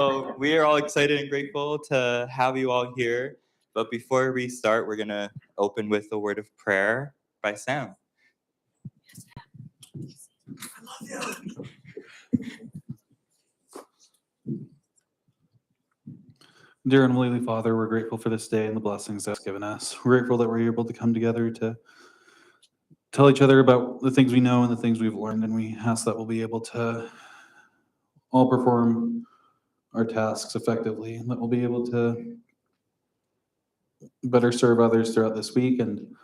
So we are all excited and grateful to have you all here. But before we start, we're going to open with a word of prayer by Sam. I love you. Dear and Holy Father, we're grateful for this day and the blessings that's given us. We're grateful that we're able to come together to tell each other about the things we know and the things we've learned, and we ask that we'll be able to all perform our tasks effectively, and that we'll be able to better serve others throughout this week and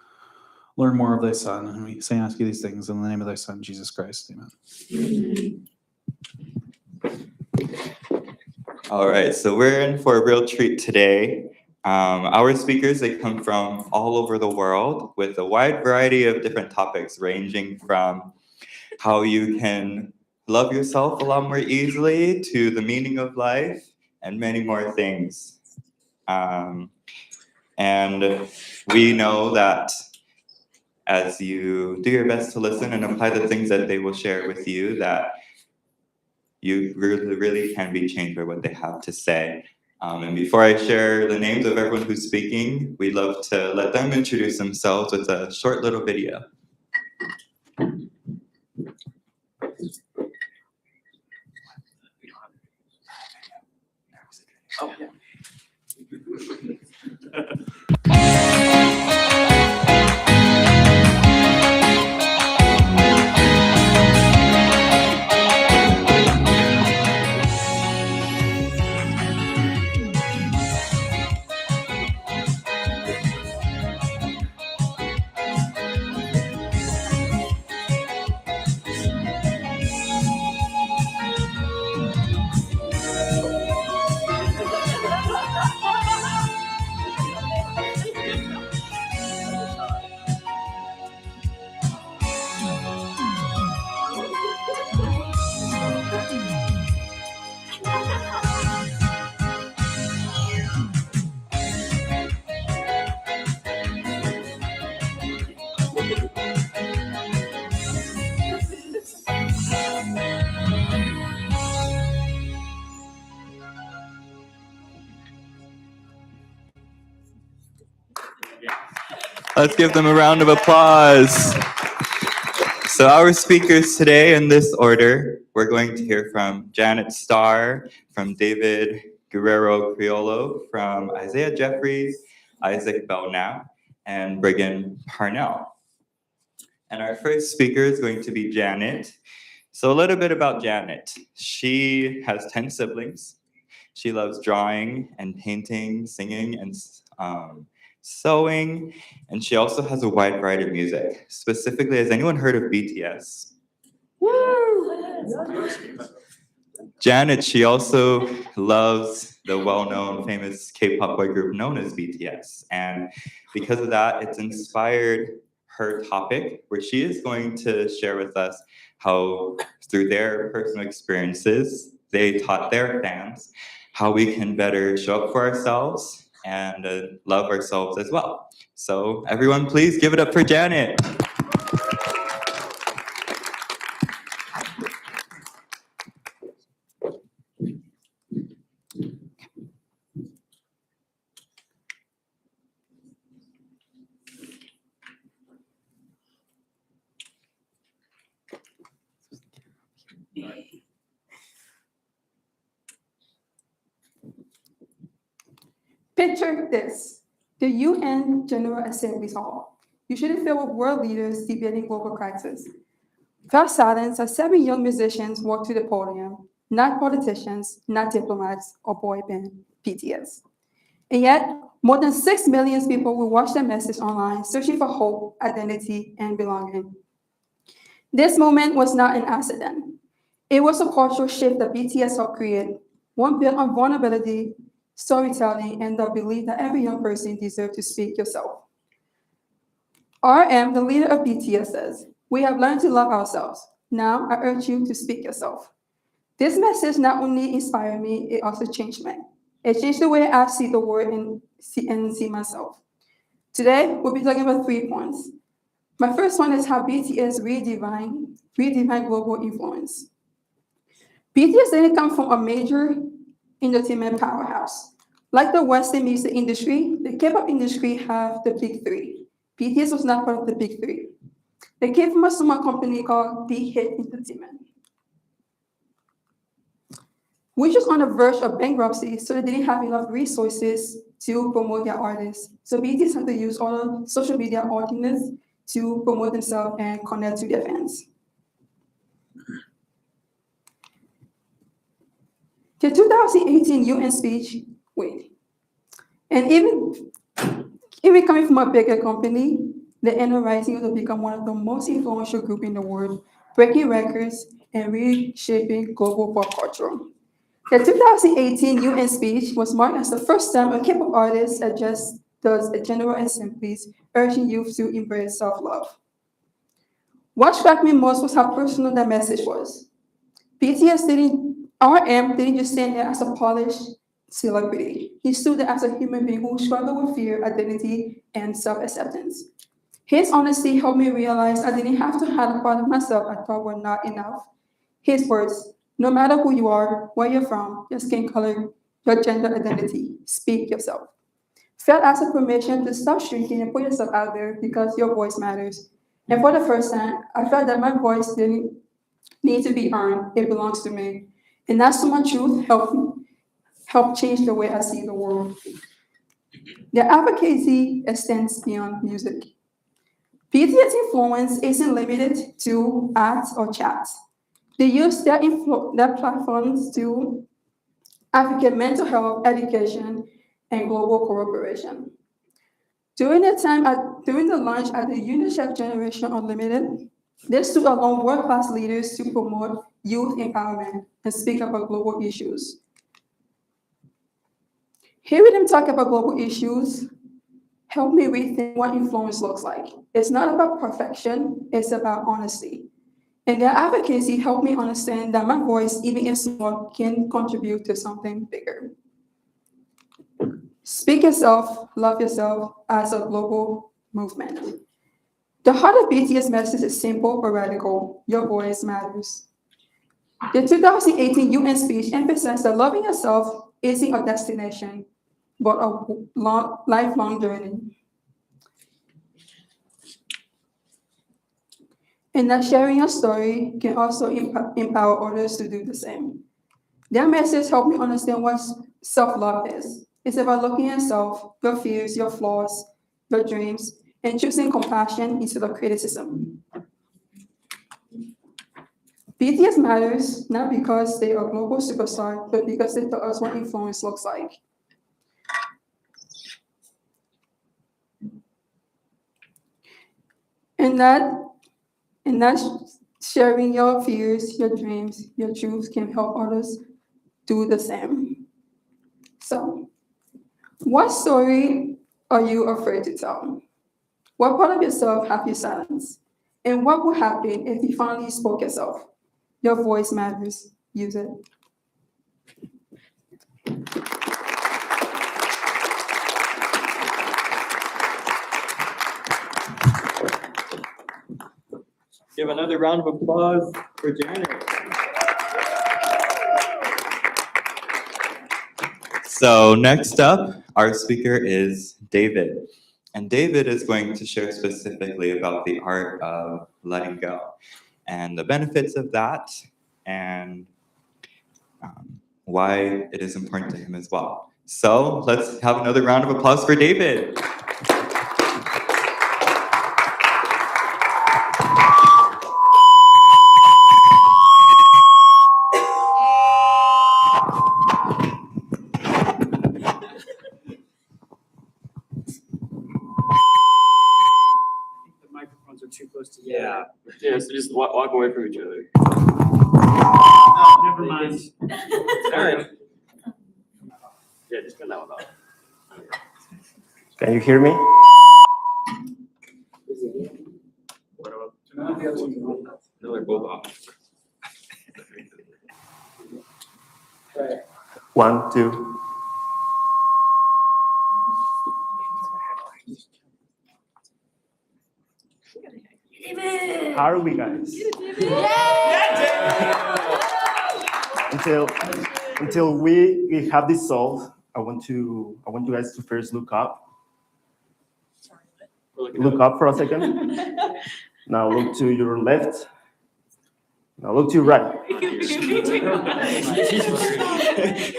learn more of thy Son. And we say and ask you these things in the name of thy Son, Jesus Christ. Amen. All right, so we're in for a real treat today. Our speakers, they come from all over the world with a wide variety of different topics, ranging from how you can love yourself a lot more easily to the meaning of life and many more things. And we know that as you do your best to listen and apply the things that they will share with you, that you really can be changed by what they have to say. And before I share the names of everyone who's speaking, we'd love to let them introduce themselves with a short little video. Oh, yeah. Let's give them a round of applause. So our speakers today, in this order, we're going to hear from Janet Starr, from David Guerrero Criollo, from Isaiah Jeffries, Isaac Belknap, and Brigen Parnell. And our first speaker is going to be Janet. So a little bit about Janet. She has 10 siblings. She loves drawing and painting, singing, and sewing, and she also has a wide variety of music. Specifically, has anyone heard of BTS? Woo! Janet, she also loves the well-known, famous K-pop boy group known as BTS, and because of that, it's inspired her topic, where she is going to share with us how, through their personal experiences, they taught their fans how we can better show up for ourselves and love ourselves as well. So everyone, please give it up for Janet. Picture this, the UN General Assembly Hall, usually filled with world leaders debating global crisis. Without silence, as 7 young musicians walk to the podium, not politicians, not diplomats, or boy band, BTS. And yet, more than 6 million people will watch their message online, searching for hope, identity, and belonging. This moment was not an accident. It was a cultural shift that BTS helped create, one built on vulnerability, storytelling, and the belief that every young person deserves to speak yourself. RM, the leader of BTS, says, "We have learned to love ourselves. Now I urge you to speak yourself." This message not only inspired me, it also changed me. It changed the way I see the world and see myself. Today, we'll be talking about 3 points. My first one is how BTS redefined global influence. BTS didn't come from a major entertainment powerhouse. Like the Western music industry, the K-pop industry have the big three. BTS was not part of the big three. They came from a small company called Big Hit Entertainment, which was on the verge of bankruptcy, so they didn't have enough resources to promote their artists. So BTS had to use all the social media outlets to promote themselves and connect to their fans. The 2018 UN speech, and even coming from a bigger company, the NO Rising will become one of the most influential groups in the world, breaking records and reshaping global pop culture. The 2018 UN speech was marked as the first time a K-pop artist addressed the General Assembly, urging youth to embrace self-love. What struck me most was how personal that message was. RM didn't just stand there as a polished celebrity. He stood there as a human being who struggled with fear, identity, and self-acceptance. His honesty helped me realize I didn't have to hide a part of myself I thought were not enough. His words, no matter who you are, where you're from, your skin color, your gender identity, speak yourself, felt as a permission to stop shrinking and put yourself out there because your voice matters. And for the first time, I felt that my voice didn't need to be earned, it belongs to me. And that's my truth helped change the way I see the world. Their advocacy extends beyond music. BTS influence isn't limited to ads or chats. They use their platforms to advocate mental health, education, and global cooperation. During the launch at the UNICEF Generation Unlimited, they stood along world-class leaders to promote youth empowerment and speak about global issues. Hearing them talk about global issues helped me rethink what influence looks like. It's not about perfection, it's about honesty. And their advocacy helped me understand that my voice, even if small, can contribute to something bigger. Speak yourself, love yourself as a global movement. The heart of BTS message is simple but radical. Your voice matters. The 2018 UN speech emphasized that loving yourself isn't a destination, but a lifelong journey. And that sharing your story can also empower others to do the same. Their message helped me understand what self-love is. It's about looking at yourself, your fears, your flaws, your dreams, and choosing compassion instead of criticism. BTS matters not because they are global superstars, but because they taught us what influence looks like. And that sharing your fears, your dreams, your truths can help others do the same. So, what story are you afraid to tell? What part of yourself have you silenced? And what would happen if you finally spoke yourself? Your voice matters. Use it. Give another round of applause for Janet. So next up, our speaker is David. And David is going to share specifically about the art of letting go and the benefits of that and why it is important to him as well. So let's have another round of applause for David. Too close to Yeah, so just walk away from each other. No, never mind. All right. Yeah, just turn that one off. Can you hear me? What about? No, they're both off. 1, 2. How are we, guys? Until until we have this solved, I want you guys to first look up. Look up for a second. Now look to your left. Now look to your right.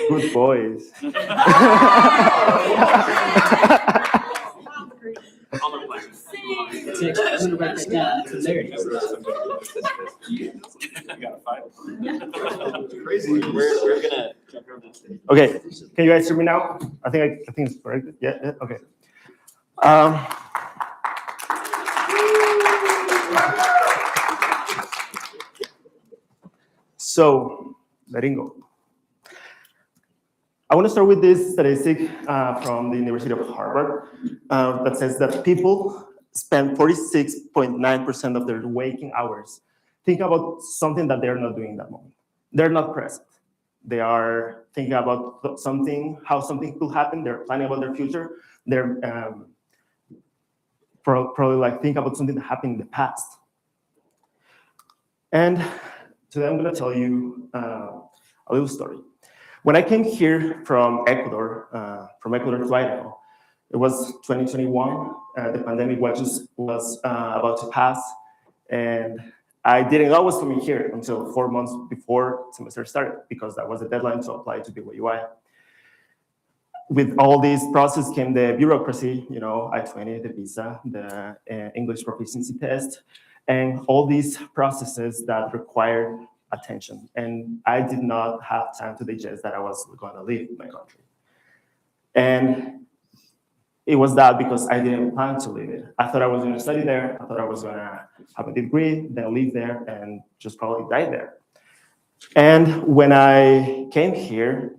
Good boys. Six. I'm gonna write that down. So there it is. We're gonna jump over this stage. Okay, can you guys hear me now? I think it's correct. Yeah, okay. So, letting go. I want to start with this statistic from the University of Harvard that says that people spend 46.9% of their waking hours thinking about something that they're not doing in that moment. They're not present. They are thinking about something, how something could happen. They're planning about their future. They're probably like think about something that happened in the past. And today I'm going to tell you a little story. When I came here from Ecuador to Idaho, it was 2021. The pandemic was about to pass, and I didn't know I was coming here until 4 months before semester started, because that was the deadline to apply to BYUI. With all this process came the bureaucracy, I-20, the visa, the English proficiency test, and all these processes that required attention. And I did not have time to digest that I was going to leave my country. And it was that because I didn't plan to leave it. I thought I was going to study there. I thought I was going to have a degree, then live there, and just probably die there. And when I came here,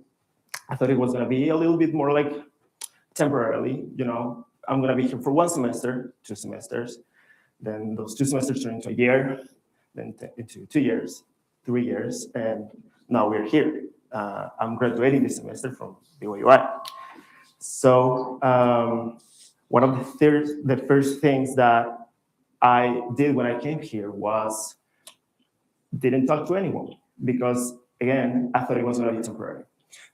I thought it was going to be a little bit more like temporarily. I'm going to be here for 1 semester, 2 semesters. Then those 2 semesters turn into a year, then into 2 years, 3 years, and now we're here. I'm graduating this semester from BYUI. So one of the first things that I did when I came here was didn't talk to anyone, because again, I thought it was going to be temporary.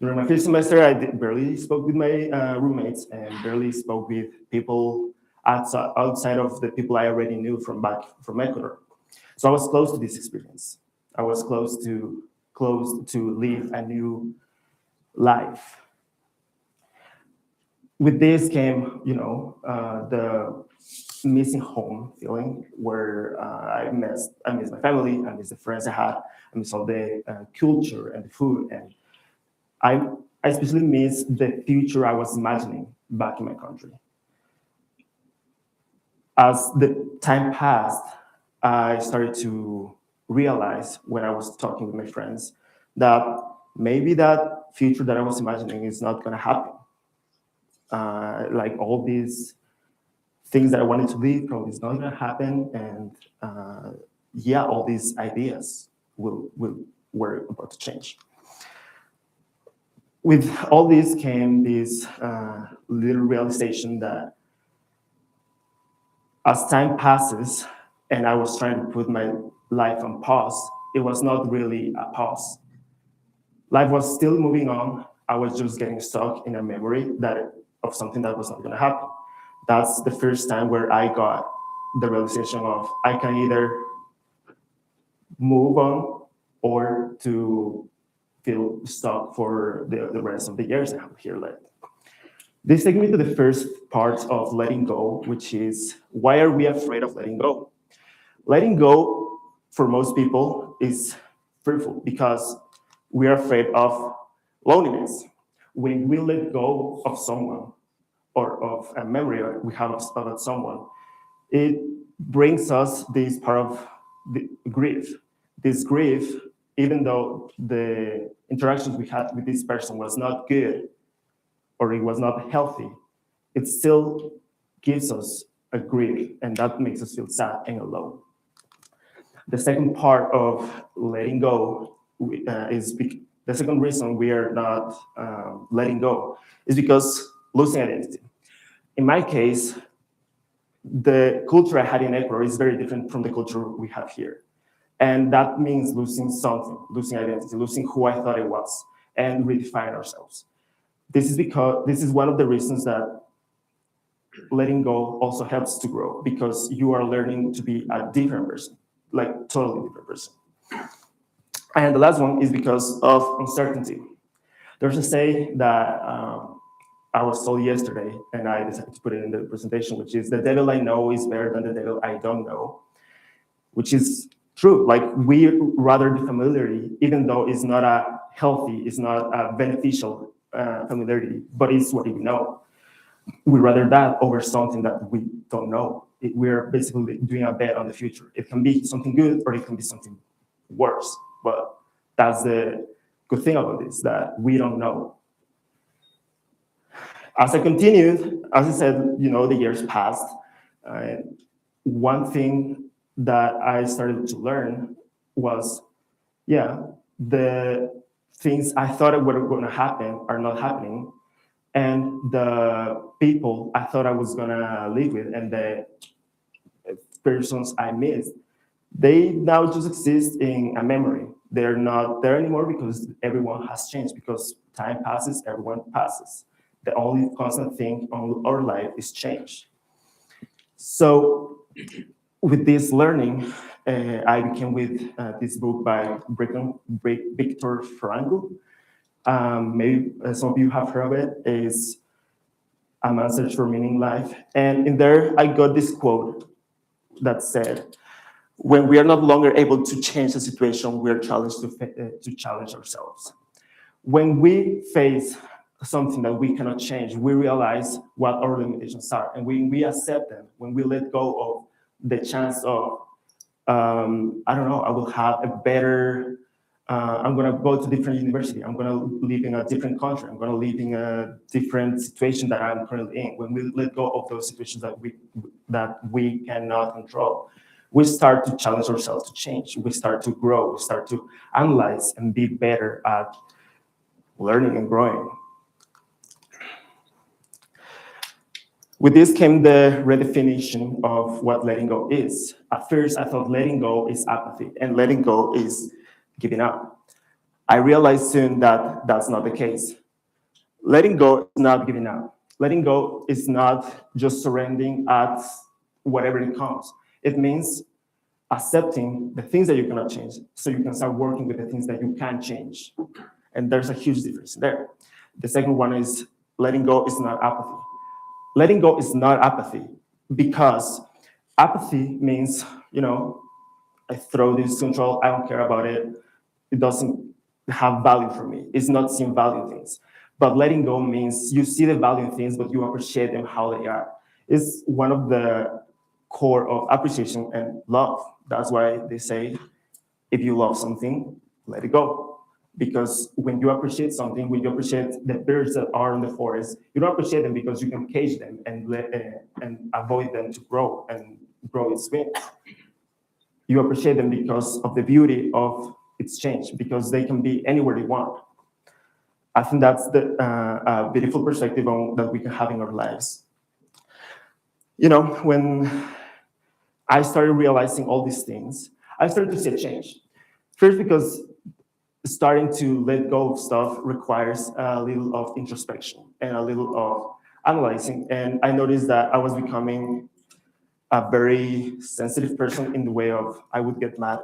During my first semester, I barely spoke with my roommates and barely spoke with people outside of the people I already knew from Ecuador. So I was close to this experience. I was close to live a new life. With this came, the missing home feeling, where I miss my family, I miss the friends I had, I miss all the culture and the food, and I especially miss the future I was imagining back in my country. As the time passed, I started to realize when I was talking with my friends that maybe that future that I was imagining is not going to happen. Like all these things that I wanted to leave probably is not going to happen, and all these ideas were about to change. With all this came this little realization that as time passes and I was trying to put my life on pause, it was not really a pause. Life was still moving on. I was just getting stuck in a memory of something that was not going to happen. That's the first time where I got the realization of I can either move on or to feel stuck for the rest of the years I have here left. This takes me to the first part of letting go, which is, why are we afraid of letting go? Letting go, for most people, is fearful because we are afraid of loneliness. When we let go of someone or of a memory we have about someone, it brings us this part of the grief. This grief, even though the interactions we had with this person was not good or it was not healthy, it still gives us a grief, and that makes us feel sad and alone. The second part of letting go is the second reason we are not letting go is because losing identity. In my case, the culture I had in Ecuador is very different from the culture we have here. And that means losing something, losing identity, losing who I thought I was. and redefine ourselves. This is one of the reasons that letting go also helps to grow, because you are learning to be a different person, like totally different person. And the last one is because of uncertainty. There's a saying that I was told yesterday, and I decided to put it in the presentation, which is, the devil I know is better than the devil I don't know, which is true. Like, we rather the familiarity, even though it's not a healthy, it's not a beneficial familiarity, but it's what we know. We rather that over something that we don't know. We're basically doing a bet on the future. It can be something good or it can be something worse. But that's the good thing about this, that we don't know. As I continued, as I said, the years passed. One thing that I started to learn was, the things I thought were going to happen are not happening. And the people I thought I was going to live with and the persons I missed, they now just exist in a memory. They're not there anymore because everyone has changed, because time passes, everyone passes. The only constant thing on our life is change. So with this learning, I became with this book by Brigen, Viktor Frankl. Maybe some of you have heard of it. Is A Man's Search for Meaning in Life. And in there, I got this quote that said, when we are no longer able to change the situation, we are challenged to challenge ourselves. When we face something that we cannot change, we realize what our limitations are. And when we accept them, when we let go of the chance of, I don't know, I will have a better, I'm going to go to a different university. I'm going to live in a different country. I'm going to live in a different situation that I'm currently in. When we let go of those situations that we cannot control, we start to challenge ourselves to change. We start to grow. We start to analyze and be better at learning and growing. With this came the redefinition of what letting go is. At first, I thought letting go is apathy, and letting go is giving up. I realized soon that that's not the case. Letting go is not giving up. Letting go is not just surrendering at whatever it comes. It means accepting the things that you cannot change, so you can start working with the things that you can change. And there's a huge difference there. The second one is letting go is not apathy. Letting go is not apathy, because apathy means, I throw this control, I don't care about it. It doesn't have value for me. It's not seeing value in things. But letting go means you see the value in things, but you appreciate them how they are. It's one of the core of appreciation and love. That's why they say, if you love something, let it go. Because when you appreciate something, when you appreciate the birds that are in the forest, you don't appreciate them because you can cage them and avoid them to grow and grow its wings. You appreciate them because of the beauty of its change, because they can be anywhere they want. I think that's the beautiful perspective that we can have in our lives. When I started realizing all these things, I started to see a change. First, because starting to let go of stuff requires a little of introspection and a little of analyzing. And I noticed that I was becoming a very sensitive person in the way of I would get mad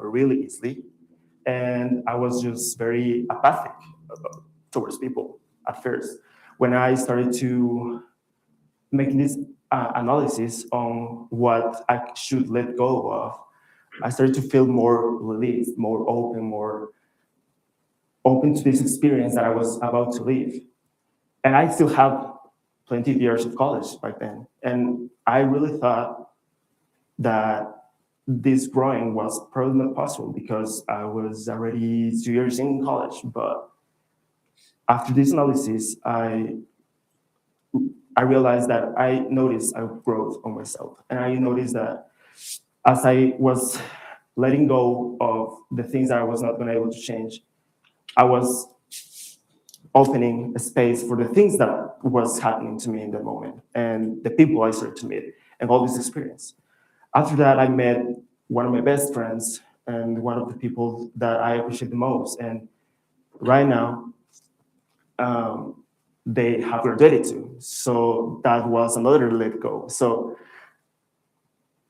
really easily. And I was just very apathic towards people at first. When I started to make this analysis on what I should let go of, I started to feel more released, more open to this experience that I was about to live. And I still have plenty of years of college back then. And I really thought that this growing was probably not possible because I was already 2 years in college. But after this analysis, I realized that I noticed a growth on myself. And I noticed that as I was letting go of the things that I was not going to be able to change, I was opening a space for the things that was happening to me in the moment and the people I started to meet and all this experience. After that, I met one of my best friends and one of the people that I appreciate the most. And right now, they have graduated to. So that was another let go. So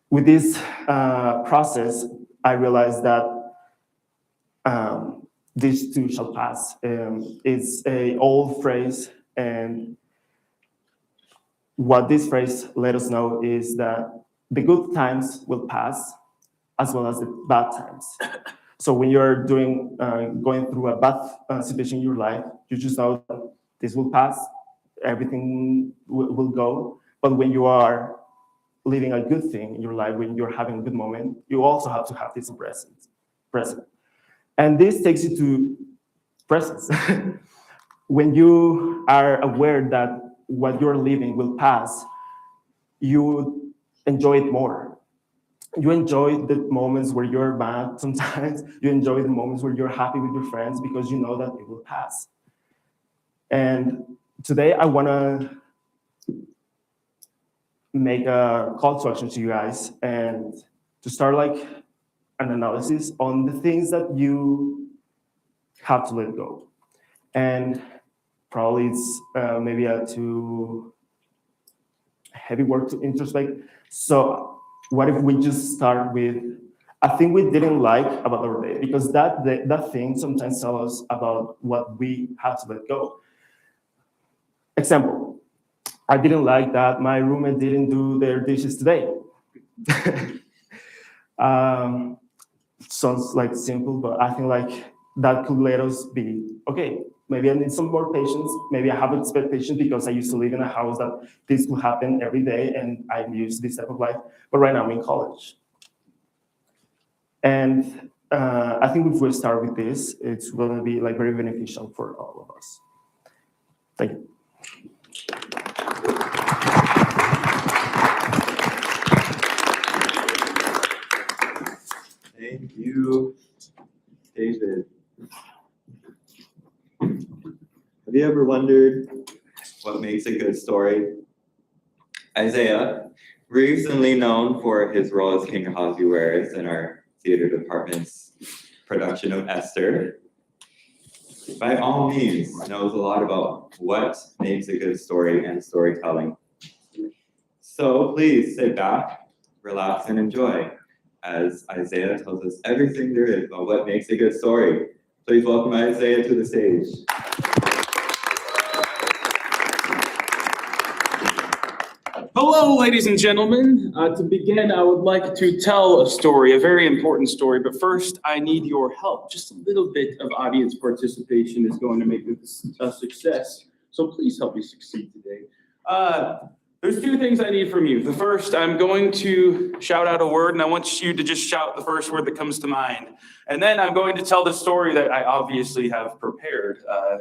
with this process, I realized that this too shall pass. It's an old phrase, and what this phrase let us know is that the good times will pass as well as the bad times. So when you're going through a bad situation in your life, you just know that this will pass, everything will go. But when you are living a good thing in your life, when you're having a good moment, you also have to have this present. And this takes you to presence. When you are aware that what you're living will pass, you enjoy it more. You enjoy the moments where you're mad sometimes. You enjoy the moments where you're happy with your friends because you know that it will pass. And today I want to make a call to action to you guys and to start like an analysis on the things that you have to let go. And probably it's maybe a too heavy work to introspect. So what if we just start with a thing we didn't like about our day? Because that thing sometimes tells us about what we have to let go. Example, I didn't like that my roommate didn't do their dishes today. Sounds like simple, but I think like that could let us be, okay, maybe I need some more patience. Maybe I have expectations because I used to live in a house that this could happen every day and I'm used to this type of life. But right now I'm in college. And I think if we start with this, it's going to be like very beneficial for all of us. Thank you. Thank you, David. Have you ever wondered what makes a good story? Isaiah, recently known for his role as King Ahasuerus in our theater department's production of Esther, by all means knows a lot about what makes a good story and storytelling. So please sit back, relax, and enjoy as Isaiah tells us everything there is about what makes a good story. Please welcome Isaiah to the stage. Hello, ladies and gentlemen. To begin, I would like to tell a story, a very important story, but first I need your help. Just a little bit of audience participation is going to make this a success, so please help me succeed today. There's two things I need from you. The first, I'm going to shout out a word, and I want you to just shout the first word that comes to mind. And then I'm going to tell the story that I obviously have prepared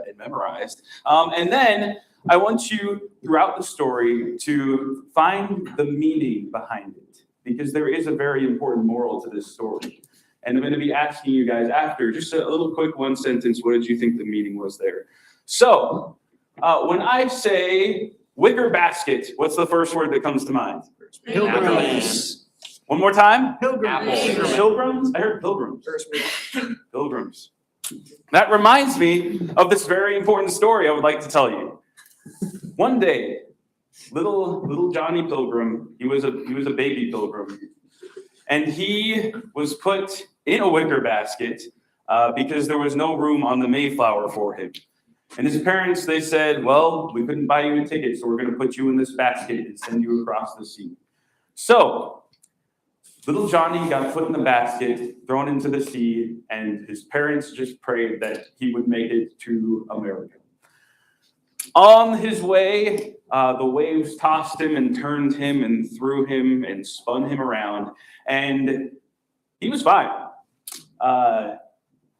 and memorized. And then I want you, throughout the story, to find the meaning behind it, because there is a very important moral to this story. And I'm going to be asking you guys after, just a little quick one sentence, what did you think the meaning was there? So, when I say wicker basket, what's the first word that comes to mind? Pilgrims. One more time? Pilgrims. Pilgrims? I heard pilgrims. Pilgrims. That reminds me of this very important story I would like to tell you. One day, little Johnny Pilgrim, he was a baby pilgrim, and he was put in a wicker basket because there was no room on the Mayflower for him. And his parents, they said, well, we couldn't buy you a ticket, so we're going to put you in this basket and send you across the sea. So little Johnny got put in the basket, thrown into the sea, and his parents just prayed that he would make it to America. On his way, the waves tossed him and turned him and threw him and spun him around, and he was fine. It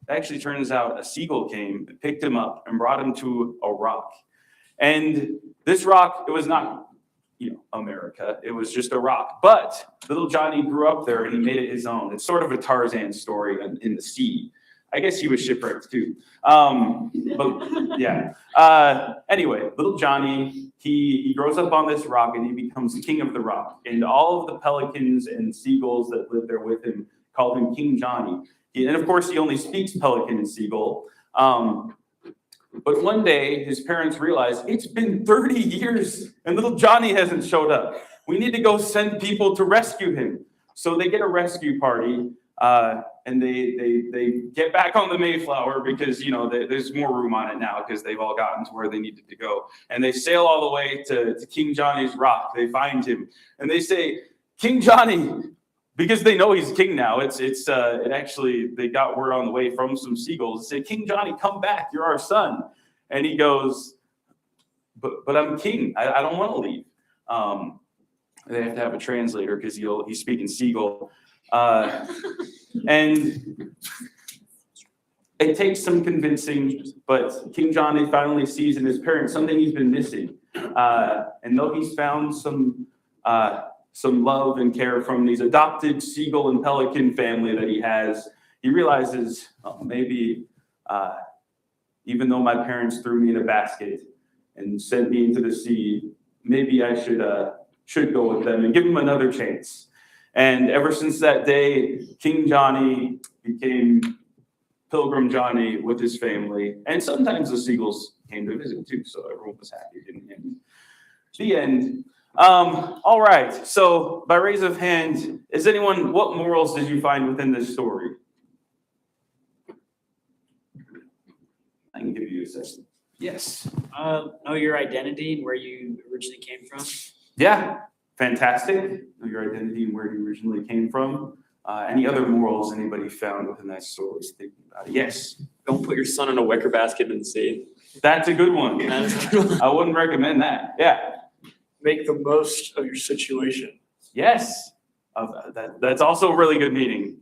actually turns out a seagull came, picked him up, and brought him to a rock. And this rock, it was not, America. It was just a rock. But little Johnny grew up there, and he made it his own. It's sort of a Tarzan story in the sea. I guess he was shipwrecked too. But yeah. Anyway, little Johnny, he grows up on this rock, and he becomes king of the rock. And all of the pelicans and seagulls that live there with him call him King Johnny. And of course, he only speaks pelican and seagull. But one day, his parents realized it's been 30 years and little Johnny hasn't showed up. We need to go send people to rescue him. So they get a rescue party, and they get back on the Mayflower because, you know, there's more room on it now because they've all gotten to where they needed to go. And they sail all the way to King Johnny's rock. They find him and they say, King Johnny, because they know he's king now. It actually, they got word on the way from some seagulls. They say, King Johnny, come back. You're our son. And he goes, but I'm king. I don't want to leave. They have to have a translator because he's speaking seagull. And it takes some convincing, but King Johnny finally sees in his parents something he's been missing. And though he's found some love and care from these adopted seagull and pelican family that he has, he realizes, oh, maybe even though my parents threw me in a basket and sent me into the sea, maybe I should go with them and give them another chance. And ever since that day, King Johnny became Pilgrim Johnny with his family. And sometimes the seagulls came to visit too, so everyone was happy in the end. The end. All right, so by raise of hand, what morals did you find within this story? I can give you a second. Yes. Know your identity and where you originally came from. Yeah, fantastic. Know your identity and where you originally came from. Any other morals anybody found within that story? Thinking about it. Yes. Don't put your son in a wicker basket in the sea. That's a good one. That's a good one. I wouldn't recommend that. Yeah. Make the most of your situation. Yes. That's also a really good meaning.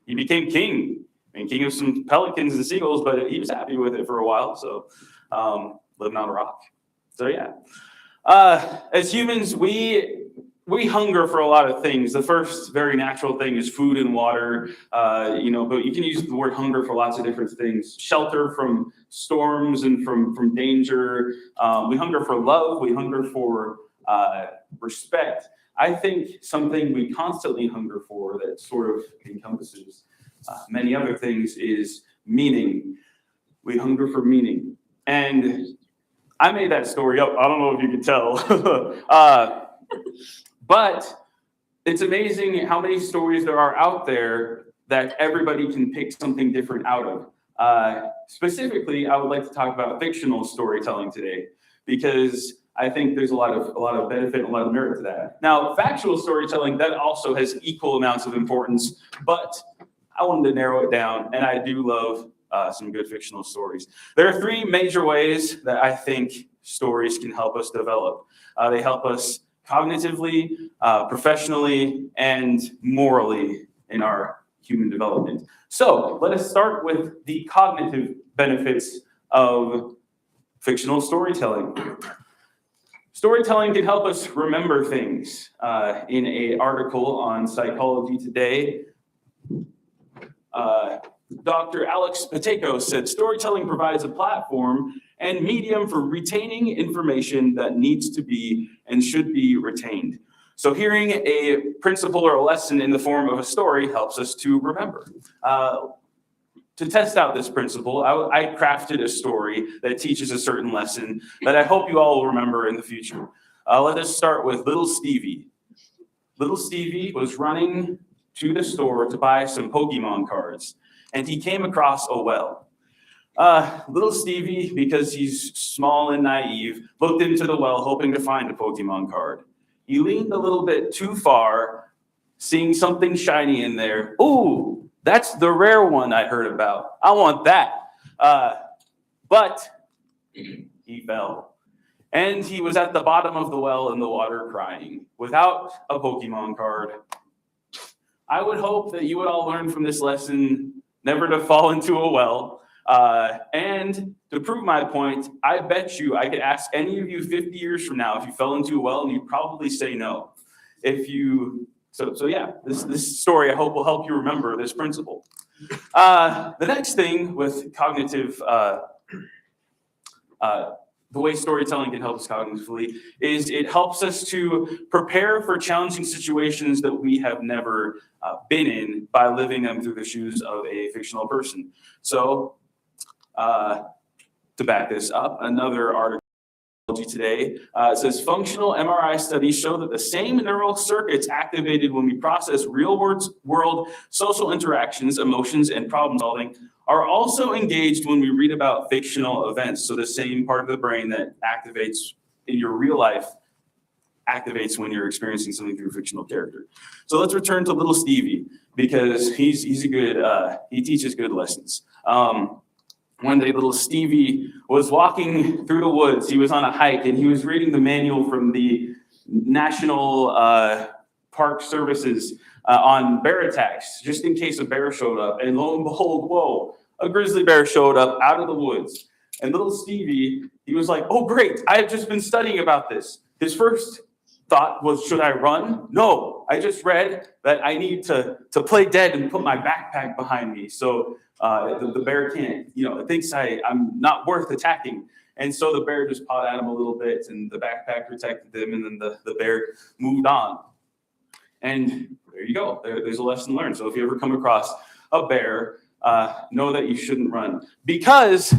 He became king. I mean, king of some pelicans and seagulls, but he was happy with it for a while. So living on a rock. So yeah. As humans, we hunger for a lot of things. The first very natural thing is food and water, but you can use the word hunger for lots of different things. Shelter from storms and from danger. We hunger for love. We hunger for respect. I think something we constantly hunger for that sort of encompasses many other things is meaning. We hunger for meaning. And I made that story up. I don't know if you can tell. But it's amazing how many stories there are out there that everybody can pick something different out of. Specifically, I would like to talk about fictional storytelling today, because I think there's a lot of benefit and a lot of merit to that. Now, factual storytelling, that also has equal amounts of importance, but I wanted to narrow it down, and I do love some good fictional stories. There are three major ways that I think stories can help us develop. They help us cognitively, professionally, and morally in our human development. So let us start with the cognitive benefits of fictional storytelling. Storytelling can help us remember things. In an article on Psychology Today, Dr. Alex Pateco said, storytelling provides a platform and medium for retaining information that needs to be and should be retained. So hearing a principle or a lesson in the form of a story helps us to remember. To test out this principle, I crafted a story that teaches a certain lesson that I hope you all will remember in the future. Let us start with little Stevie. Little Stevie was running to the store to buy some Pokemon cards, and he came across a well. Little Stevie, because he's small and naive, looked into the well hoping to find a Pokemon card. He leaned a little bit too far, seeing something shiny in there. Ooh, that's the rare one I heard about. I want that. But he fell. And he was at the bottom of the well in the water crying, without a Pokemon card. I would hope that you would all learn from this lesson never to fall into a well. And to prove my point, I bet you I could ask any of you 50 years from now if you fell into a well, and you'd probably say no. So yeah, this story I hope will help you remember this principle. The next thing with cognitive, the way storytelling can help us cognitively is it helps us to prepare for challenging situations that we have never been in by living them through the shoes of a fictional person. So to back this up, another article today. It says functional MRI studies show that the same neural circuits activated when we process real world social interactions, emotions, and problem solving are also engaged when we read about fictional events. So the same part of the brain that activates in your real life activates when you're experiencing something through a fictional character. So let's return to little Stevie, because he's a good, he teaches good lessons. One day, little Stevie was walking through the woods. He was on a hike, and he was reading the manual from the National Park Services on bear attacks, just in case a bear showed up. And lo and behold, whoa, a grizzly bear showed up out of the woods. And little Stevie, he was like, oh, great, I have just been studying about this. His first thought was, should I run? No, I just read that I need to play dead and put my backpack behind me. So the bear can't, it thinks I'm not worth attacking. And so the bear just pawed at him a little bit, and the backpack protected him, and then the bear moved on. And there you go. There's a lesson learned. So if you ever come across a bear, know that you shouldn't run. Because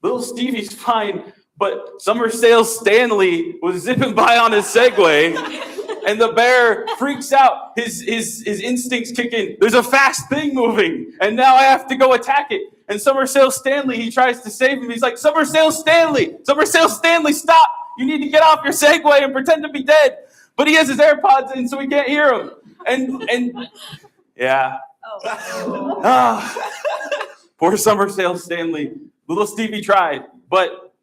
little Stevie's fine, but Summer Sales Stanley was zipping by on his Segway, and the bear freaks out. His instincts kick in. There's a fast thing moving, and now I have to go attack it. And Summer Sales Stanley, he tries to save him. He's like, Summer Sales Stanley, stop! You need to get off your Segway and pretend to be dead. But he has his AirPods in, so we can't hear him. And yeah. Poor Summer Sales Stanley. Little Stevie tried, but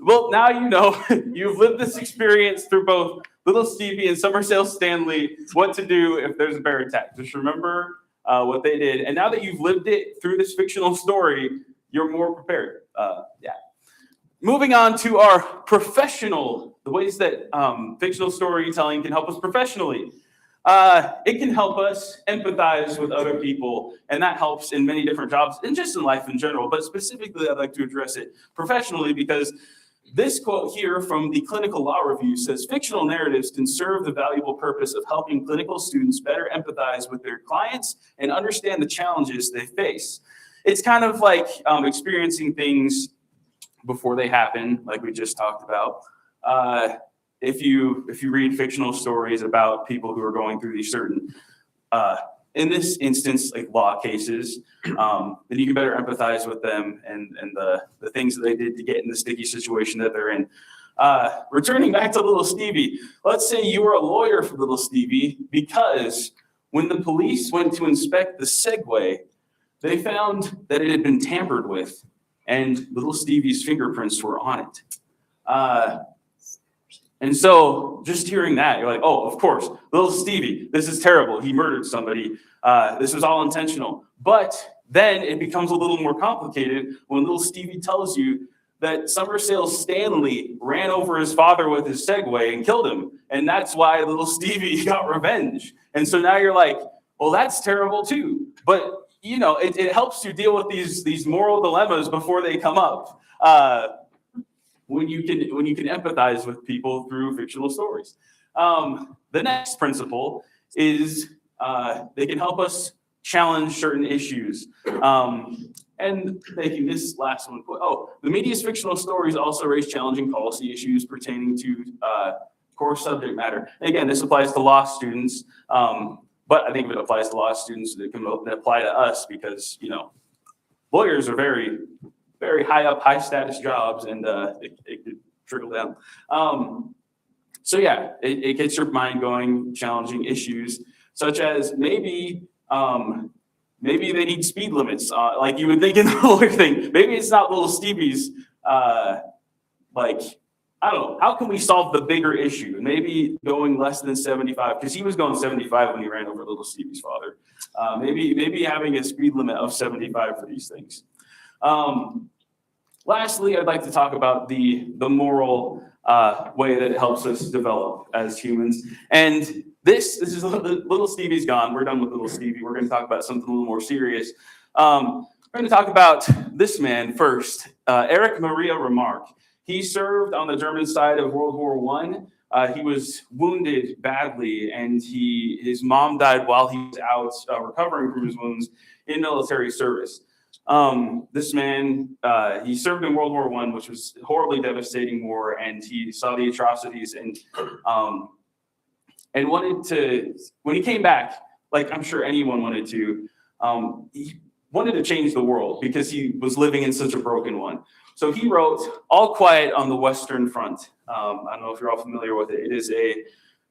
well, now you know. You've lived this experience through both little Stevie and Summer Sales Stanley, what to do if there's a bear attack. Just remember what they did. And now that you've lived it through this fictional story, you're more prepared. Yeah. Moving on to our the ways that fictional storytelling can help us professionally. It can help us empathize with other people, and that helps in many different jobs and just in life in general. But specifically, I'd like to address it professionally because this quote here from the Clinical Law Review says, fictional narratives can serve the valuable purpose of helping clinical students better empathize with their clients and understand the challenges they face. It's kind of like experiencing things before they happen, like we just talked about. If you read fictional stories about people who are going through these certain, in this instance, like law cases, then you can better empathize with them and the things that they did to get in the sticky situation that they're in. Returning back to little Stevie, let's say you were a lawyer for little Stevie because when the police went to inspect the Segway, they found that it had been tampered with and little Stevie's fingerprints were on it. And so just hearing that, you're like, oh, of course, little Stevie, this is terrible. He murdered somebody. This was all intentional. But then it becomes a little more complicated when little Stevie tells you that Summer Sales Stanley ran over his father with his Segway and killed him. And that's why little Stevie got revenge. And so now you're like, well, that's terrible too. But, it helps you deal with these moral dilemmas before they come up. When you can empathize with people through fictional stories. The next principle is they can help us challenge certain issues. And making this last one, the media's fictional stories also raise challenging policy issues pertaining to core subject matter. And again, this applies to law students, but I think if it applies to law students, it can apply to us because, lawyers are very high up, high status jobs, and it could trickle down. So yeah, it gets your mind going, challenging issues, such as maybe they need speed limits, like you would think in the lawyer thing. Maybe it's not little Stevie's, I don't know, how can we solve the bigger issue? Maybe going less than 75, because he was going 75 when he ran over little Stevie's father. Maybe having a speed limit of 75 for these things. Lastly, I'd like to talk about the moral way that it helps us develop as humans. And this is little Stevie's gone. We're done with little Stevie. We're going to talk about something a little more serious. We're going to talk about this man first, Erich Maria Remarque. He served on the German side of World War I. He was wounded badly, and his mom died while he was out recovering from his wounds in military service. This man, he served in World War I, which was a horribly devastating war, and he saw the atrocities and wanted to, when he came back, like I'm sure anyone wanted to, he wanted to change the world because he was living in such a broken one. So he wrote All Quiet on the Western Front. I don't know if you're all familiar with it.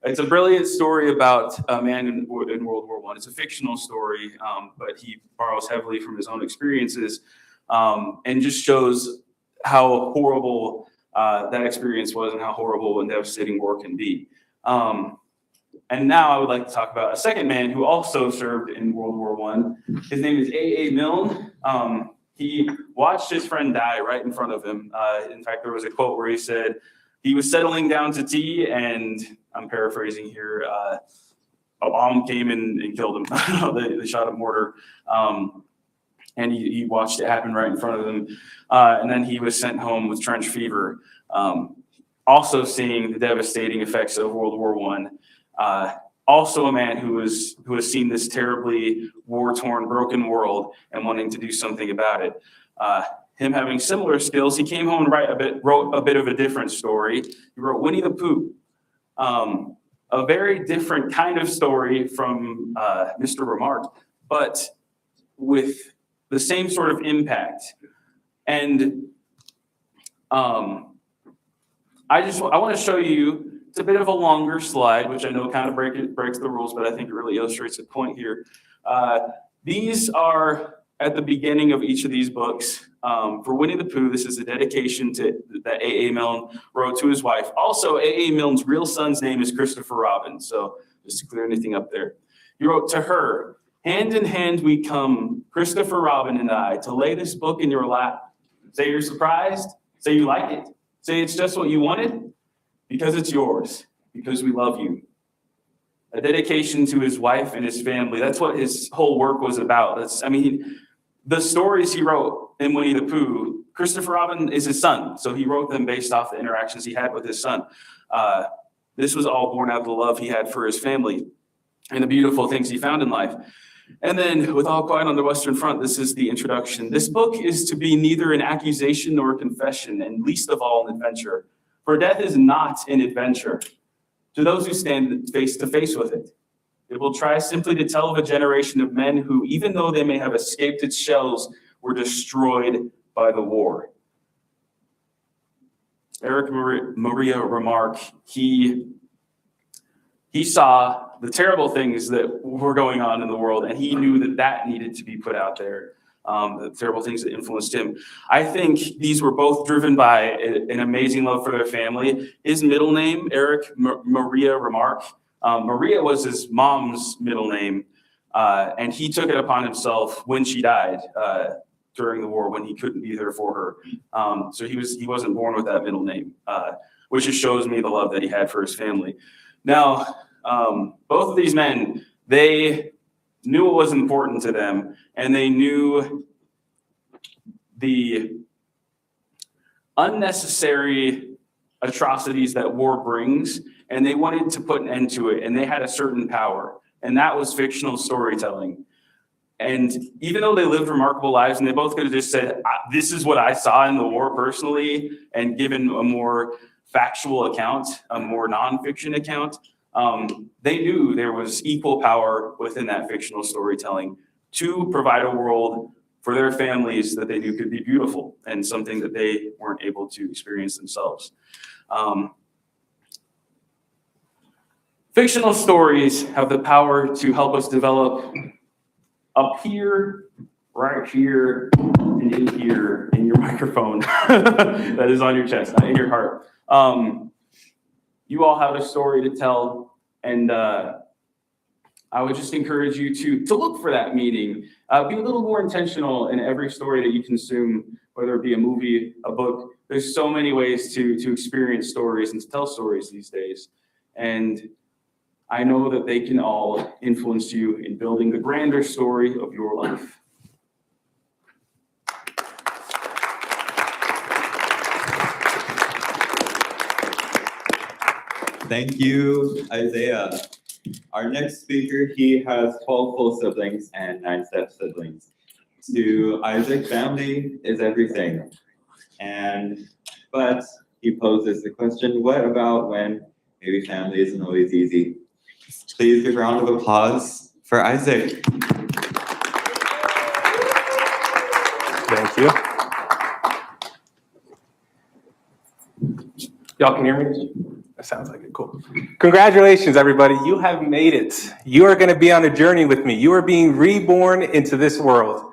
It's a brilliant story about a man in World War I. It's a fictional story, but he borrows heavily from his own experiences, and just shows how horrible that experience was and how horrible and devastating war can be. And now I would like to talk about a second man who also served in World War I. His name is A.A. Milne. He watched his friend die right in front of him. In fact, there was a quote where he said, he was settling down to tea, and I'm paraphrasing here, a bomb came and killed him. They shot a mortar, and he watched it happen right in front of him. And then he was sent home with trench fever, also seeing the devastating effects of World War I. Also a man who has seen this terribly war-torn, broken world and wanting to do something about it. Him having similar skills, he came home and wrote a bit of a different story. He wrote Winnie the Pooh, a very different kind of story from Mr. Remarque, but with the same sort of impact. And I want to show you, it's a bit of a longer slide, which I know kind of breaks the rules, but I think it really illustrates the point here. These are at the beginning of each of these books. For Winnie the Pooh, this is a dedication that A.A. Milne wrote to his wife. Also, A.A. Milne's real son's name is Christopher Robin, so just to clear anything up there. He wrote to her, hand in hand we come, Christopher Robin and I, to lay this book in your lap. Say you're surprised, say you like it, say it's just what you wanted, because it's yours, because we love you. A dedication to his wife and his family. That's what his whole work was about. The stories he wrote in Winnie the Pooh, Christopher Robin is his son, so he wrote them based off the interactions he had with his son. This was all born out of the love he had for his family and the beautiful things he found in life. And then with All Quiet on the Western Front, this is the introduction. This book is to be neither an accusation nor a confession, and least of all an adventure. For death is not an adventure to those who stand face to face with it. It will try simply to tell of a generation of men who, even though they may have escaped its shells, were destroyed by the war. Eric Maria Remarque, he saw the terrible things that were going on in the world, and he knew that needed to be put out there. The terrible things that influenced him. I think these were both driven by an amazing love for their family. His middle name, Eric Maria Remarque, Maria was his mom's middle name, and he took it upon himself when she died during the war, when he couldn't be there for her. So he wasn't born with that middle name, which just shows me the love that he had for his family. Now, both of these men, they knew what was important to them, and they knew the unnecessary atrocities that war brings, and they wanted to put an end to it, and they had a certain power, and that was fictional storytelling. And even though they lived remarkable lives, and they both could have just said, this is what I saw in the war personally, and given a more factual account, a more nonfiction account, they knew there was equal power within that fictional storytelling to provide a world for their families that they knew could be beautiful and something that they weren't able to experience themselves. Fictional stories have the power to help us develop up here, right here, and in here, in your microphone that is on your chest, not in your heart. You all have a story to tell, and I would just encourage you to look for that meaning. Be a little more intentional in every story that you consume, whether it be a movie, a book. There's so many ways to experience stories and to tell stories these days. And I know that they can all influence you in building the grander story of your life. Thank you, Isaiah. Our next speaker, he has 12 full siblings and 9 step siblings. to Isaac, family is everything. But he poses the question, what about when maybe family isn't always easy? Please give a round of applause for Isaac. Thank you. Y'all can hear me? That sounds like it. Cool. Congratulations, everybody. You have made it. You are going to be on a journey with me. You are being reborn into this world.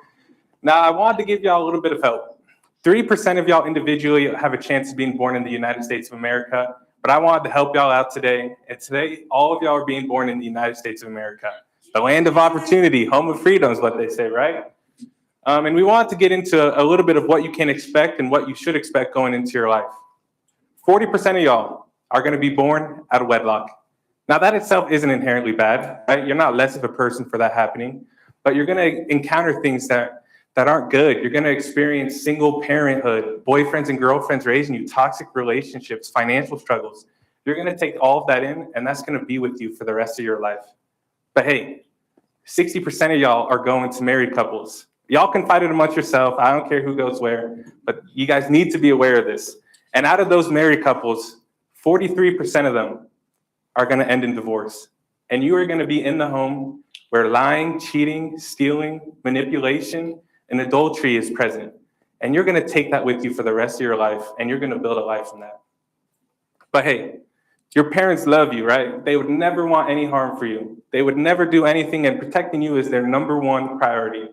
Now, I wanted to give y'all a little bit of help. 3% of y'all individually have a chance of being born in the United States of America, but I wanted to help y'all out today. And today, all of y'all are being born in the United States of America. The land of opportunity, home of freedom is what they say, right? And we wanted to get into a little bit of what you can expect and what you should expect going into your life. 40% of y'all are going to be born out of wedlock. Now, that itself isn't inherently bad, right? You're not less of a person for that happening, but you're going to encounter things that aren't good. You're going to experience single parenthood, boyfriends and girlfriends raising you, toxic relationships, financial struggles. You're going to take all of that in, and that's going to be with you for the rest of your life. But hey, 60% of y'all are going to married couples. Y'all can fight it amongst yourself. I don't care who goes where, but you guys need to be aware of this. And out of those married couples, 43% of them are going to end in divorce. And you are going to be in the home where lying, cheating, stealing, manipulation, and adultery is present. And you're going to take that with you for the rest of your life, and you're going to build a life from that. But hey, your parents love you, right? They would never want any harm for you. They would never do anything, and protecting you is their number one priority.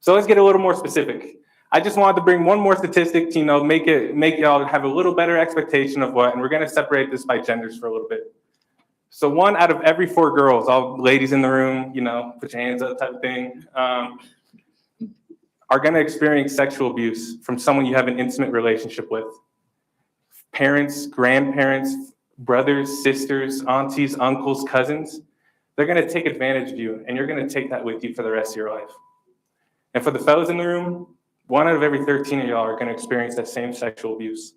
So let's get a little more specific. I just wanted to bring one more statistic to, make y'all have a little better expectation of what, and we're going to separate this by genders for a little bit. So 1 out of every 4 girls, all ladies in the room, put your hands up type of thing, are going to experience sexual abuse from someone you have an intimate relationship with. Parents, grandparents, brothers, sisters, aunties, uncles, cousins, they're going to take advantage of you, and you're going to take that with you for the rest of your life. And for the fellas in the room, 1 out of every 13 of y'all are going to experience that same sexual abuse.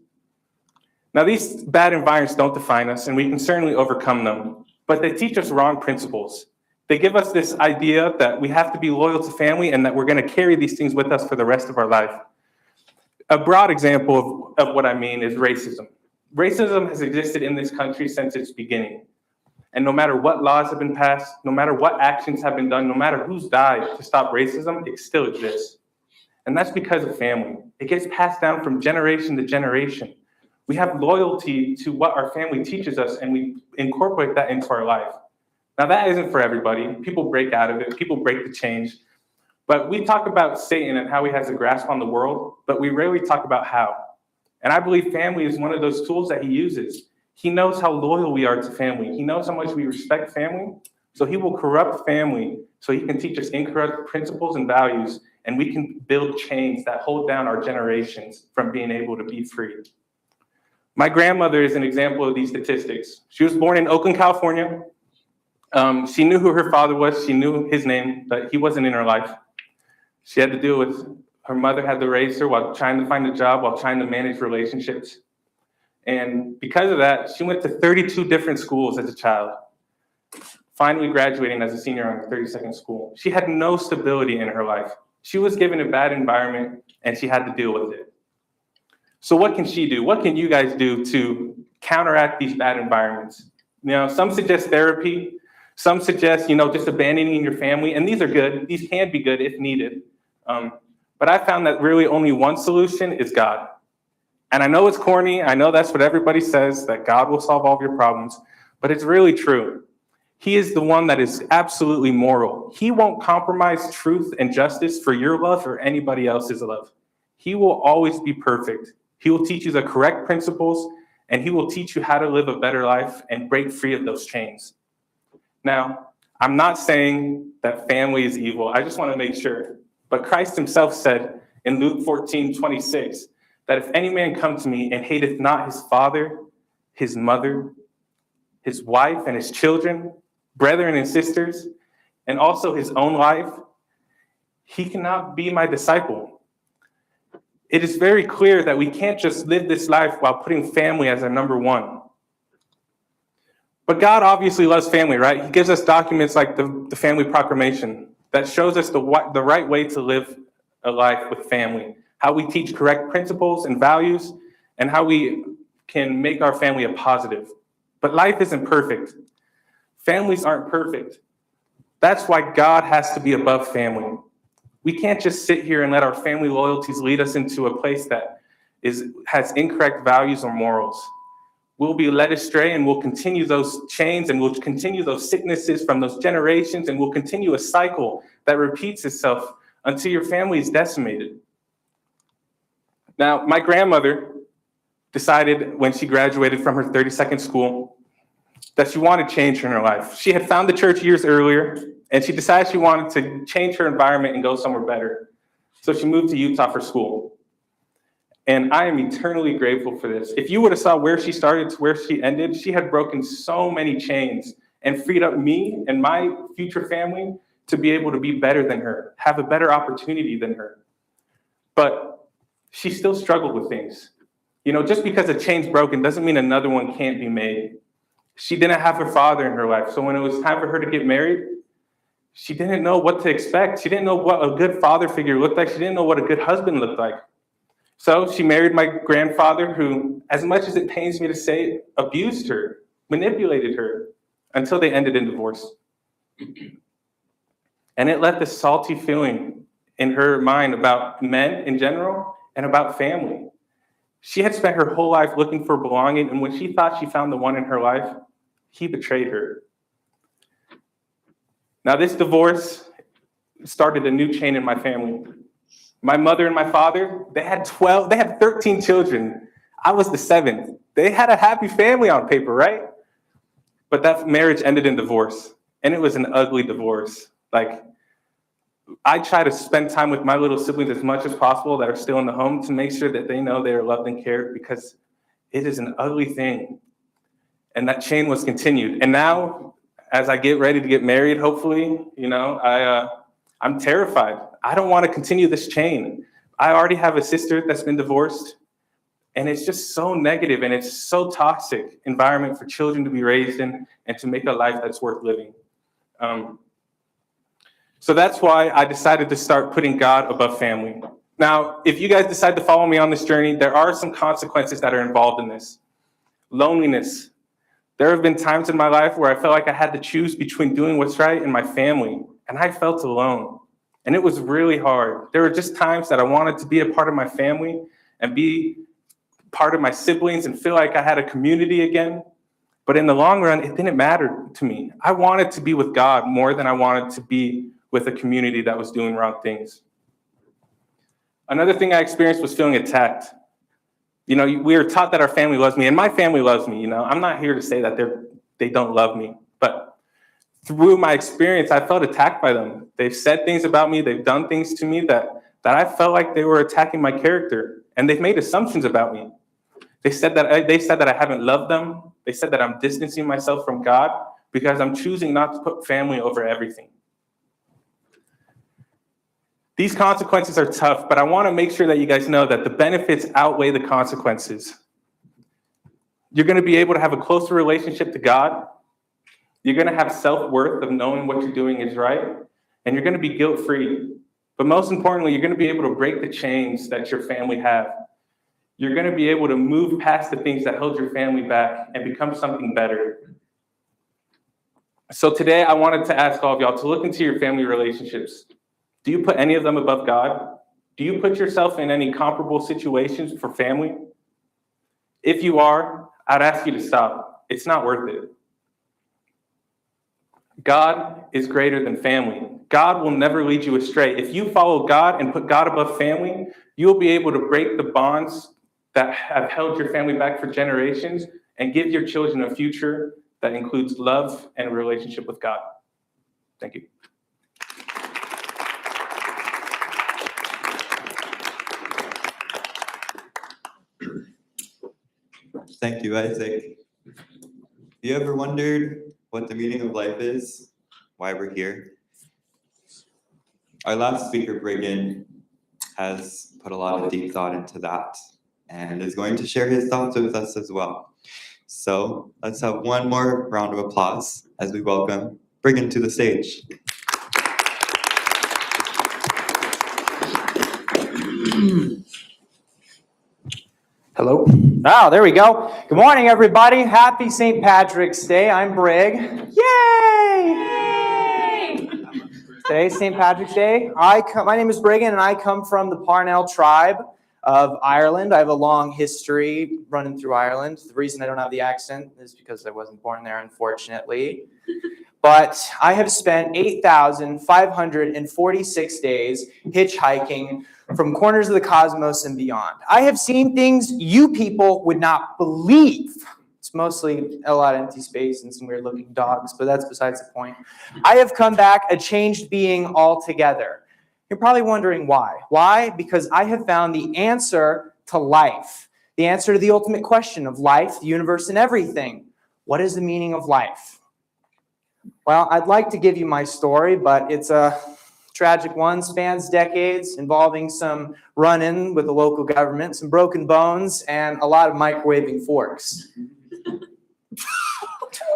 Now, these bad environments don't define us, and we can certainly overcome them, but they teach us wrong principles. They give us this idea that we have to be loyal to family and that we're going to carry these things with us for the rest of our life. A broad example of what I mean is racism. Racism has existed in this country since its beginning. And no matter what laws have been passed, no matter what actions have been done, no matter who's died to stop racism, it still exists. And that's because of family. It gets passed down from generation to generation. We have loyalty to what our family teaches us, and we incorporate that into our life. Now, that isn't for everybody. People break out of it. People break the change. But we talk about Satan and how he has a grasp on the world, but we rarely talk about how. And I believe family is one of those tools that he uses. He knows how loyal we are to family. He knows how much we respect family. So he will corrupt family so he can teach us incorrect principles and values, and we can build chains that hold down our generations from being able to be free. My grandmother is an example of these statistics. She was born in Oakland, California. She knew who her father was. She knew his name, but he wasn't in her life. She had to deal with her mother had to raise her while trying to find a job, while trying to manage relationships. And because of that, she went to 32 different schools as a child, finally graduating as a senior on her 32nd school. She had no stability in her life. She was given a bad environment, and she had to deal with it. So what can she do? What can you guys do to counteract these bad environments? Some suggest therapy. Some suggest, just abandoning your family. And these are good. These can be good if needed. But I found that really only one solution is God. And I know it's corny. I know that's what everybody says, that God will solve all of your problems. But it's really true. He is the one that is absolutely moral. He won't compromise truth and justice for your love or anybody else's love. He will always be perfect. He will teach you the correct principles, and he will teach you how to live a better life and break free of those chains. Now, I'm not saying that family is evil. I just want to make sure. But Christ himself said in Luke 14:26, that if any man come to me and hateth not his father, his mother, his wife and his children, brethren and sisters, and also his own life, he cannot be my disciple. It is very clear that we can't just live this life while putting family as our number one. But God obviously loves family, right? He gives us documents like the Family Proclamation that shows us the right way to live a life with family, how we teach correct principles and values, and how we can make our family a positive. But life isn't perfect. Families aren't perfect. That's why God has to be above family. We can't just sit here and let our family loyalties lead us into a place that has incorrect values or morals. We'll be led astray, and we'll continue those chains, and we'll continue those sicknesses from those generations, and we'll continue a cycle that repeats itself until your family is decimated. Now, my grandmother decided when she graduated from her 32nd school that she wanted change in her life. She had found the church years earlier, and she decided she wanted to change her environment and go somewhere better. So she moved to Utah for school. And I am eternally grateful for this. If you would have saw where she started to where she ended, she had broken so many chains and freed up me and my future family to be able to be better than her, have a better opportunity than her. But she still struggled with things. You know, just because a chain's broken doesn't mean another one can't be made. She didn't have her father in her life. So when it was time for her to get married, she didn't know what to expect. She didn't know what a good father figure looked like. She didn't know what a good husband looked like. So she married my grandfather, who, as much as it pains me to say, abused her, manipulated her, until they ended in divorce. And it left this salty feeling in her mind about men in general and about family. She had spent her whole life looking for belonging, and when she thought she found the one in her life, he betrayed her. Now, this divorce started a new chain in my family. My mother and my father, they had 13 children. I was the 7th. They had a happy family on paper, right? But that marriage ended in divorce, and it was an ugly divorce. Like, I try to spend time with my little siblings as much as possible that are still in the home to make sure that they know they are loved and cared, because it is an ugly thing. And that chain was continued. And now, as I get ready to get married, hopefully, I'm terrified. I don't want to continue this chain. I already have a sister that's been divorced, and it's just so negative, and it's so toxic environment for children to be raised in and to make a life that's worth living. So that's why I decided to start putting God above family. Now, if you guys decide to follow me on this journey, there are some consequences that are involved in this. Loneliness. There have been times in my life where I felt like I had to choose between doing what's right and my family, and I felt alone. And it was really hard. There were just times that I wanted to be a part of my family and be part of my siblings and feel like I had a community again. But in the long run, it didn't matter to me. I wanted to be with God more than I wanted to be with a community that was doing wrong things. Another thing I experienced was feeling attacked. You know, we were taught that our family loves me, and my family loves me. You know, I'm not here to say that they don't love me, but through my experience, I felt attacked by them. They've said things about me. They've done things to me that I felt like they were attacking my character, and they've made assumptions about me. They said that I haven't loved them. They said that I'm distancing myself from God because I'm choosing not to put family over everything. These consequences are tough, but I want to make sure that you guys know that the benefits outweigh the consequences. You're going to be able to have a closer relationship to God. You're going to have self-worth of knowing what you're doing is right, and you're going to be guilt-free. But most importantly, you're going to be able to break the chains that your family have. You're going to be able to move past the things that held your family back and become something better. So today, I wanted to ask all of y'all to look into your family relationships. Do you put any of them above God? Do you put yourself in any comparable situations for family? If you are, I'd ask you to stop. It's not worth it. God is greater than family. God will never lead you astray. If you follow God and put God above family, you'll be able to break the bonds that have held your family back for generations and give your children a future that includes love and a relationship with God. Thank you. Thank you, Isaac. You ever wondered what the meaning of life is? Why we're here? Our last speaker, Brigen, has put a lot of deep thought into that and is going to share his thoughts with us as well. So let's have one more round of applause as we welcome Brigen to the stage. Hello. Oh, there we go. Good morning, everybody. Happy St. Patrick's Day. I'm Brig. Yay! Today's St. Patrick's Day. My name is Brigen, and I come from the Parnell tribe of Ireland. I have a long history running through Ireland. The reason I don't have the accent is because I wasn't born there, unfortunately. But I have spent 8,546 days hitchhiking from corners of the cosmos and beyond. I have seen things you people would not believe. It's mostly a lot of empty space and some weird looking dogs, but that's besides the point. I have come back a changed being altogether. You're probably wondering why. Why? Because I have found the answer to life, the answer to the ultimate question of life, the universe, and everything. What is the meaning of life? Well, I'd like to give you my story, but it's a tragic one, spans decades, involving some run-in with the local government, some broken bones, and a lot of microwaving forks.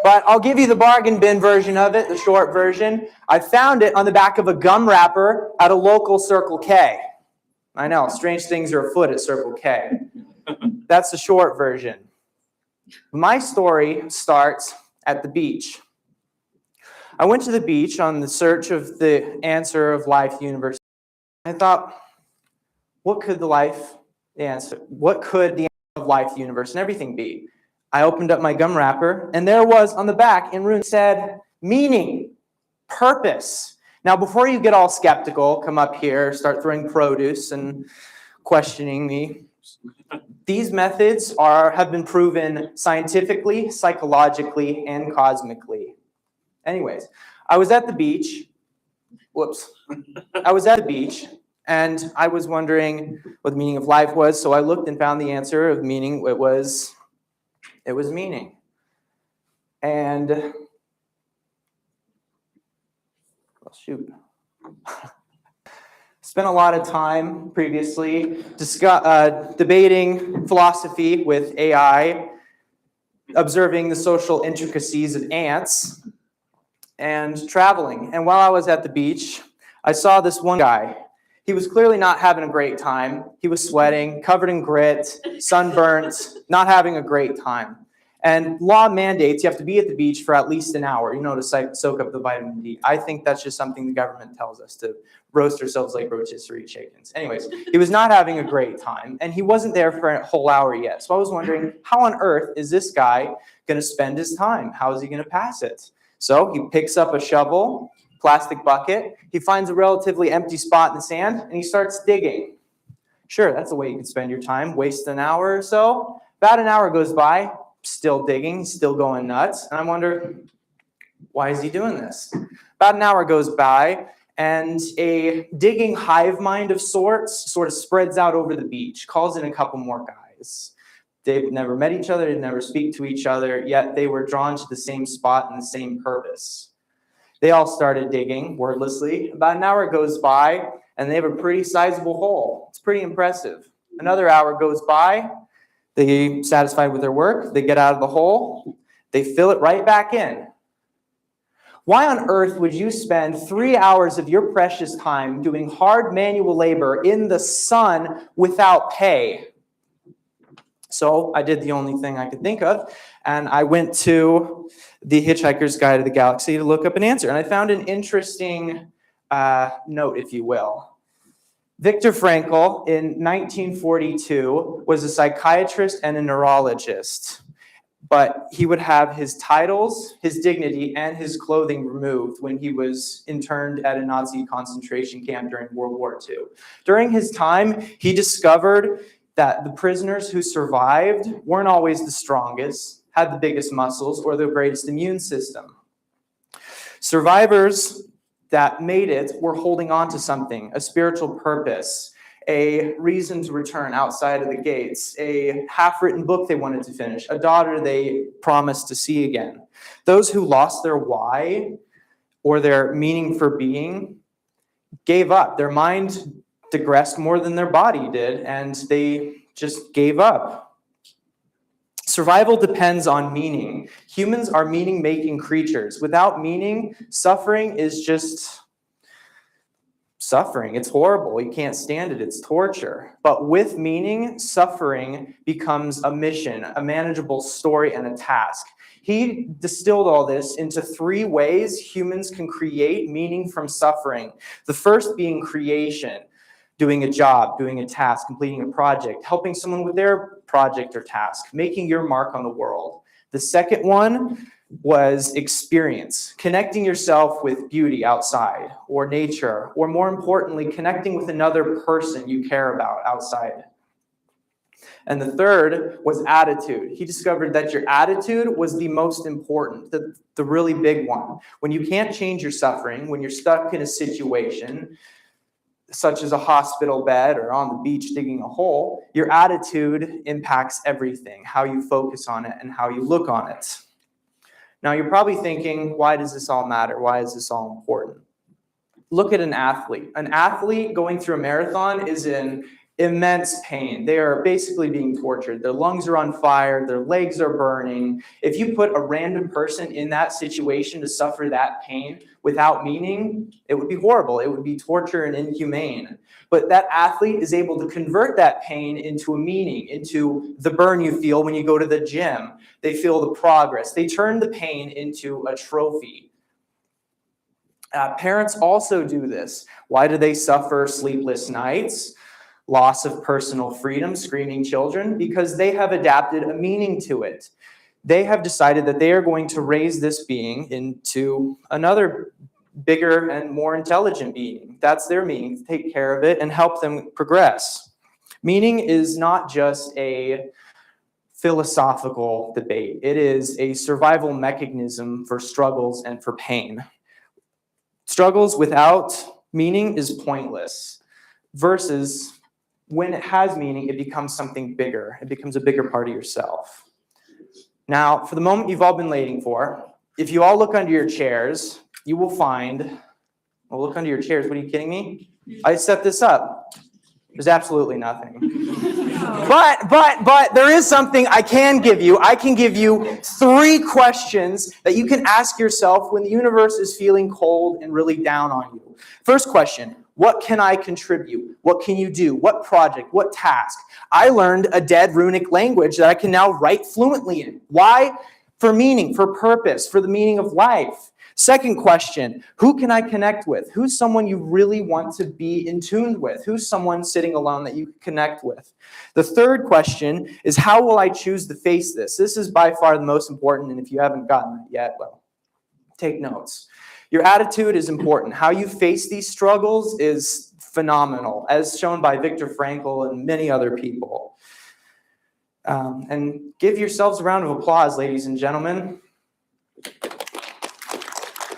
But I'll give you the bargain bin version of it, the short version. I found it on the back of a gum wrapper at a local Circle K. I know, strange things are afoot at Circle K. That's the short version. My story starts at the beach. I went to the beach on the search of the answer of life, the universe. I thought, what could the answer of life, the universe, and everything be? I opened up my gum wrapper, and there was on the back in runes said, meaning, purpose. Now, before you get all skeptical, come up here, start throwing produce and questioning me. These methods have been proven scientifically, psychologically, and cosmically. Anyways, I was at the beach. I was at the beach, and I was wondering what the meaning of life was, so I looked and found the answer of meaning. It was meaning. And, well, shoot. Spent a lot of time previously debating philosophy with AI, observing the social intricacies of ants, and traveling. And while I was at the beach, I saw this one guy. He was clearly not having a great time. He was sweating, covered in grit, sunburnt, not having a great time. And law mandates you have to be at the beach for at least an hour, to soak up the vitamin D. I think that's just something the government tells us, to roast ourselves like rotisserie chickens. Anyways, he was not having a great time, and he wasn't there for a whole hour yet. So I was wondering, how on earth is this guy going to spend his time? How is he going to pass it? So he picks up a shovel, plastic bucket. He finds a relatively empty spot in the sand, and he starts digging. Sure, that's a way you can spend your time. Waste an hour or so. About an hour goes by, still digging, still going nuts. And I wonder, why is he doing this? About an hour goes by, and a digging hive mind of sorts sort of spreads out over the beach, calls in a couple more guys. They've never met each other, they'd never speak to each other, yet they were drawn to the same spot and the same purpose. They all started digging wordlessly. About an hour goes by, and they have a pretty sizable hole. It's pretty impressive. Another hour goes by. They satisfied with their work. They get out of the hole. They fill it right back in. Why on earth would you spend 3 hours of your precious time doing hard manual labor in the sun without pay? So I did the only thing I could think of, and I went to the Hitchhiker's Guide to the Galaxy to look up an answer. And I found an interesting note, if you will. Viktor Frankl, in 1942, was a psychiatrist and a neurologist. But he would have his titles, his dignity, and his clothing removed when he was interned at a Nazi concentration camp during World War II. During his time, he discovered that the prisoners who survived weren't always the strongest, had the biggest muscles, or the greatest immune system. Survivors that made it were holding on to something, a spiritual purpose, a reason to return outside of the gates, a half-written book they wanted to finish, a daughter they promised to see again. Those who lost their why or their meaning for being gave up. Their mind digressed more than their body did, and they just gave up. Survival depends on meaning. Humans are meaning-making creatures. Without meaning, suffering is just suffering. It's horrible. You can't stand it. It's torture. But with meaning, suffering becomes a mission, a manageable story, and a task. He distilled all this into 3 ways humans can create meaning from suffering. The first being creation, doing a job, doing a task, completing a project, helping someone with their project or task, making your mark on the world. The second one was experience, connecting yourself with beauty outside or nature, or more importantly, connecting with another person you care about outside. And the third was attitude. He discovered that your attitude was the most important, the really big one. When you can't change your suffering, when you're stuck in a situation, such as a hospital bed or on the beach digging a hole, your attitude impacts everything, how you focus on it and how you look on it. Now, you're probably thinking, why does this all matter? Why is this all important? Look at an athlete. An athlete going through a marathon is in immense pain. They are basically being tortured. Their lungs are on fire. Their legs are burning. If you put a random person in that situation to suffer that pain without meaning, it would be horrible. It would be torture and inhumane. But that athlete is able to convert that pain into a meaning, into the burn you feel when you go to the gym. They feel the progress. They turn the pain into a trophy. Parents also do this. Why do they suffer sleepless nights? Loss of personal freedom, screaming children? Because they have adapted a meaning to it. They have decided that they are going to raise this being into another bigger and more intelligent being. That's their meaning, to take care of it and help them progress. Meaning is not just a philosophical debate. It is a survival mechanism for struggles and for pain. Struggles without meaning is pointless, versus when it has meaning, it becomes something bigger. It becomes a bigger part of yourself. Now, for the moment you've all been waiting for, if you all look under your chairs, you will find, well, look under your chairs. What, are you kidding me? I set this up. There's absolutely nothing. But there is something I can give you. I can give you 3 questions that you can ask yourself when the universe is feeling cold and really down on you. First question, what can I contribute? What can you do? What project? What task? I learned a dead runic language that I can now write fluently in. Why? For meaning, for purpose, for the meaning of life. Second question, who can I connect with? Who's someone you really want to be in tune with? Who's someone sitting alone that you can connect with? The third question is, how will I choose to face this? This is by far the most important, and if you haven't gotten it yet, well, take notes. Your attitude is important. How you face these struggles is phenomenal, as shown by Viktor Frankl and many other people. And give yourselves a round of applause, ladies and gentlemen.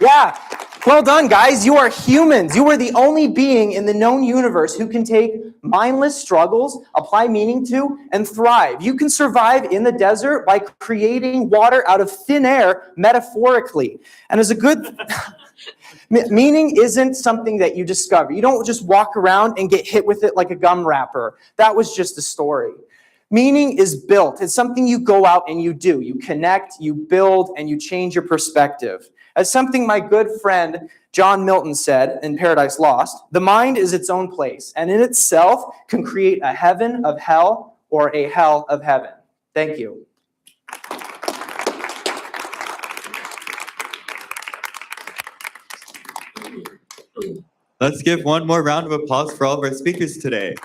Yeah, well done, guys. You are humans. You are the only being in the known universe who can take mindless struggles, apply meaning to, and thrive. You can survive in the desert by creating water out of thin air, metaphorically. And as a good... Meaning isn't something that you discover. You don't just walk around and get hit with it like a gum wrapper. That was just a story. Meaning is built. It's something you go out and you do. You connect, you build, and you change your perspective. As something my good friend John Milton said in Paradise Lost, the mind is its own place, and in itself can create a heaven of hell or a hell of heaven. Thank you. Let's give one more round of applause for all of our speakers today.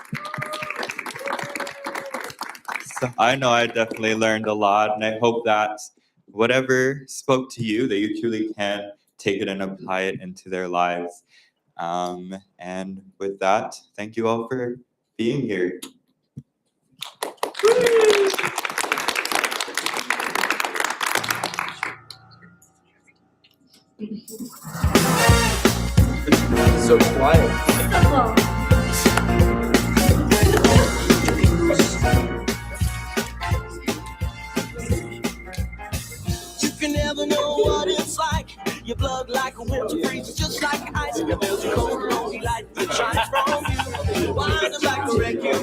So I know I definitely learned a lot, and I hope that whatever spoke to you, that you truly can take it and apply it into their lives. And with that, thank you all for being here. So quiet. You can never know what it's like. Your blood like a winter freeze, just like ice. Your bills are cold, lonely light that shines from you. Why does like a wreck you?